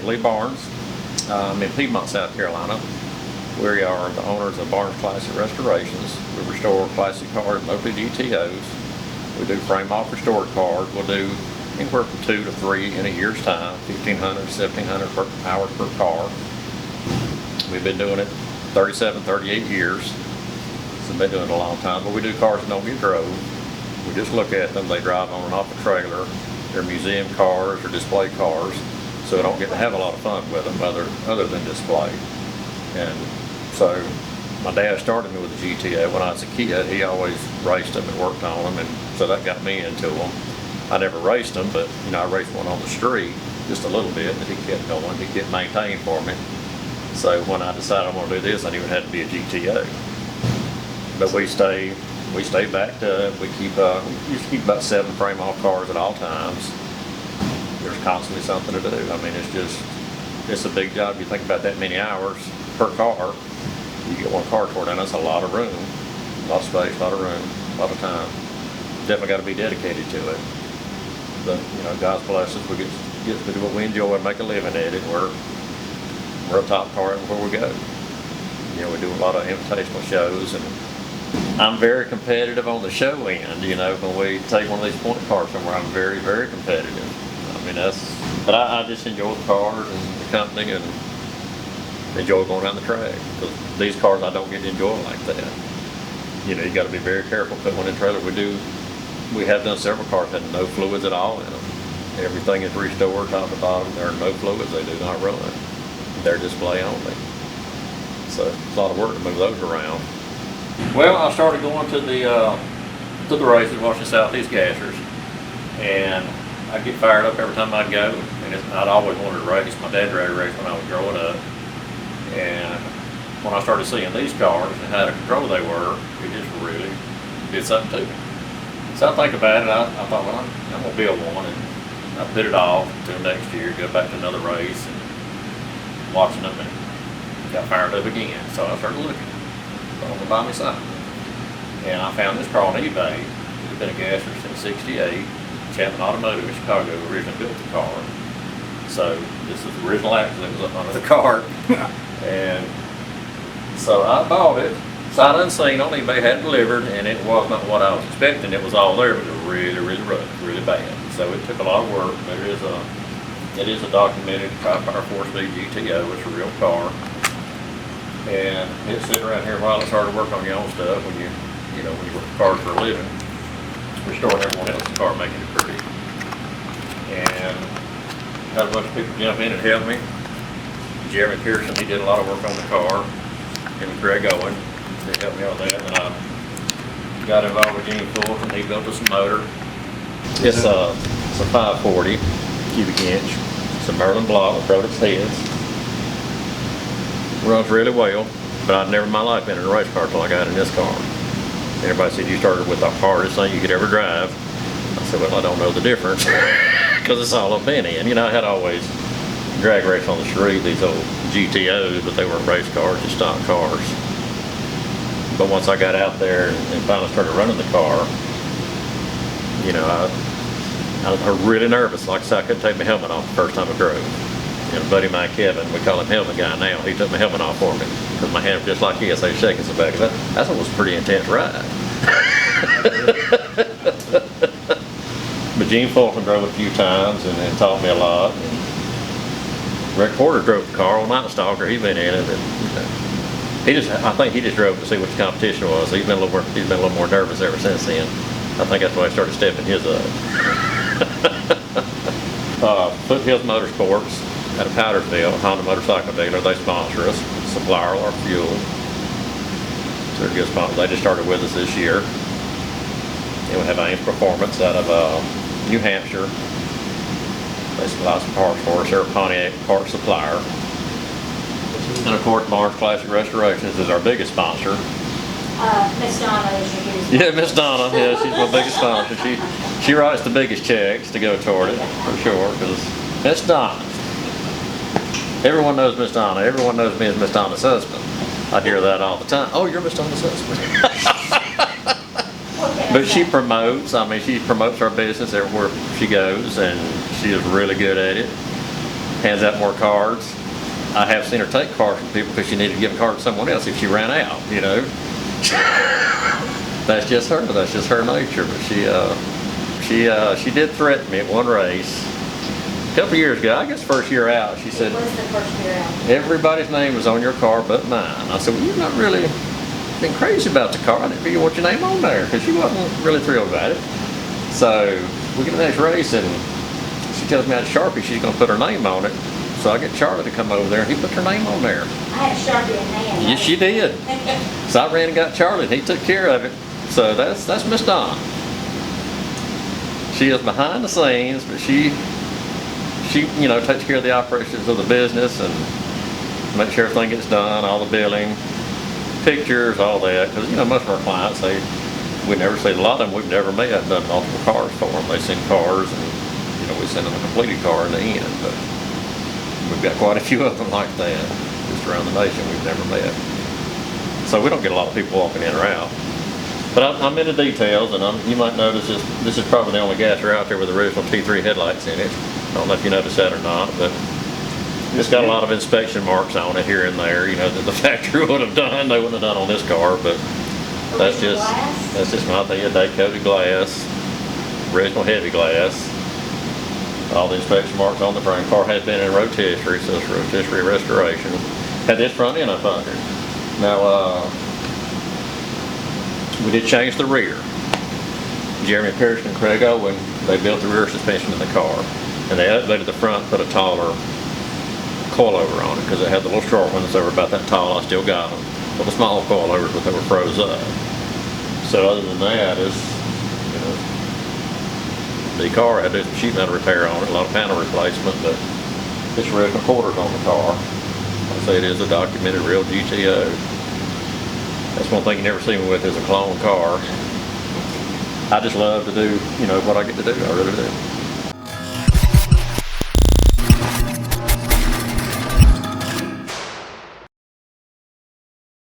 Lee Barnes. I'm in Piedmont, South Carolina. We are the owners of Barnes Classic Restorations. We restore classic cars, mostly GTOs. We do frame-off restored cars. We'll do anywhere from 2 to 3 in a year's time, 1,500, 1,700 hours per car. We've been doing it 37, 38 years. So we've been doing it a long time, but we do cars that don't get drove. We just look at them. They drive on and off a trailer. They're museum cars or display cars, so we don't get to have a lot of fun with them other than display. And so my dad started me with a GTO when I was a kid. He always raced them and worked on them, and so that got me into them. I never raced them, but I raced one on the street just a little bit, but he kept going. He kept maintaining for me. So when I decided I want to do this, I knew it had to be a GTO. But we stay backed up. We used to keep about 7 frame-off cars at all times. There's constantly something to do. I mean, it's a big job. You think about that many hours per car. You get one car tore down, that's a lot of room, a lot of space, a lot of room, a lot of time. Definitely got to be dedicated to it. But God's bless us. We get to do what we enjoy and make a living at it. We're a top car everywhere we go. We do a lot of invitational shows, and I'm very competitive on the show end. When we take one of these point cars somewhere, I'm very, very competitive. I mean, but I just enjoy the cars and the company and enjoy going down the track. Because these cars I don't get to enjoy like that. You got to be very careful putting one in trailer. We have done several cars that had no fluids at all in them. Everything is restored top to bottom. There are no fluids. They do not run. They're display only. So it's a lot of work to move those around. Well, I started going to the races, watching Southeast Gassers, and I'd get fired up every time I'd go. And I'd always wanted to race. My dad tried to race when I was growing up, and when I started seeing these cars and how control they were, it just really did something to me. So I think about it. I thought, well, I'm gonna build one, and I put it off until next year, go back to another race, and watching them, and got fired up again. So I started looking. I'm gonna buy me something. And I found this car on eBay. It had been a gasser since '68. Chapman Automotive in Chicago originally built the car. So this is the original axle that was up under the car. And so I bought it, sight unseen on eBay, had it delivered, and it was not what I was expecting. It was all there, but it was really, really rough, really bad. So it took a lot of work, but it is a documented 5-power 4-speed GTO. It's a real car. And it's sitting around here while it's hard to work on your own stuff when you work cars for a living, restoring everyone else's car, making it pretty. And had a bunch of people jump in and help me. Jeremy Pearson, he did a lot of work on the car. Him and Craig Owen, they helped me on that. And I got involved with Gene Fulton. He built us a motor. It's a 540 cubic inch. It's a Merlin block with rotor heads. Runs really well, but I'd never in my life been in a race car until I got in this car. Everybody said you started with the hardest thing you could ever drive. I said, well, I don't know the difference because it's all I've been in. I had always drag race on the street, these old GTOs, but they weren't race cars, just stock cars. But once I got out there and finally started running the car, I was really nervous. Like I said, I couldn't take my helmet off the first time I drove. A buddy of mine, Kevin, we call him Helmet Guy now, he took my helmet off for me because my hand was just like his, so he was shaking so bad. That's what was a pretty intense ride. But Gene Fulton drove a few times and taught me a lot. And Rick Porter drove the car, old Night Stalker, he's been in it. I think he just drove to see what the competition was. He's been a little more nervous ever since then. I think that's why I started stepping his up. Foothills Motorsports out of Powdersville, Honda motorcycle dealer, they sponsor us, supply all our fuel. So they're a good sponsor. They just started with us this year. And we have Ames Performance out of New Hampshire. They supply some parts for us. They're a Pontiac part supplier. And of course, Barnes Classic Restorations is our biggest sponsor. Miss Donna is your biggest sponsor. Yeah, Miss Donna, yeah, she's my biggest sponsor. She writes the biggest checks to go toward it, for sure, because Miss Donna. Everyone knows Miss Donna. Everyone knows me as Miss Donna's husband. I hear that all the time. Oh, you're Miss Donna's husband. But she promotes. She promotes our business everywhere she goes, and she is really good at it. hands out more cards. I have seen her take cards from people because she needed to give a card to someone else if she ran out, you know. That's just her. That's just her nature. But she did threaten me at one race a couple years ago. I guess first year out, she said, What was the first year out? everybody's name was on your car but mine. I said, well, you've not really been crazy about the car. I didn't figure you want your name on there because she wasn't really thrilled about it. So we get to the next race and she tells me at Sharpie she's going to put her name on it. So I get Charlie to come over there and he put her name on there. I had a Sharpie in hand. Yes, you did. So I ran and got Charlie and he took care of it. So that's Miss Dawn. She is behind the scenes, but she you know, takes care of the operations of the business and makes sure everything gets done, all the billing, pictures, all that. Because, you know, most of our clients, we never see a lot of them we've never met, done multiple cars for them. They send cars and, you know, we send them a completed car in the end. But we've got quite a few of them like that, just around the nation we've never met. So we don't get a lot of people walking in or out. But I'm into details, and you might notice this is probably the only gasser out there with original T3 headlights in it. I don't know if you noticed that or not, but it's got a lot of inspection marks on it here and there, you know, that the factory would have done. They wouldn't have done on this car, but that's just my thing. Day coated glass, original heavy glass. All the inspection marks on the frame. Car has been in rotisserie, so it's rotisserie restoration. Had this front end up under. Now, we did change the rear. Jeremy Parrish and Craig Owen, they built the rear suspension in the car. And they updated the front, put a taller coilover on it, because it had the little short ones that were about that tall. I still got them. But the small coilovers, but they were froze up. So other than that, it's, you know, the car had a sheet metal repair on it, a lot of panel replacement, but it's original quarters on the car. I say it is a documented real GTO. That's one thing you never see me with is a clone car. I just love to do, you know, what I get to do. I really do.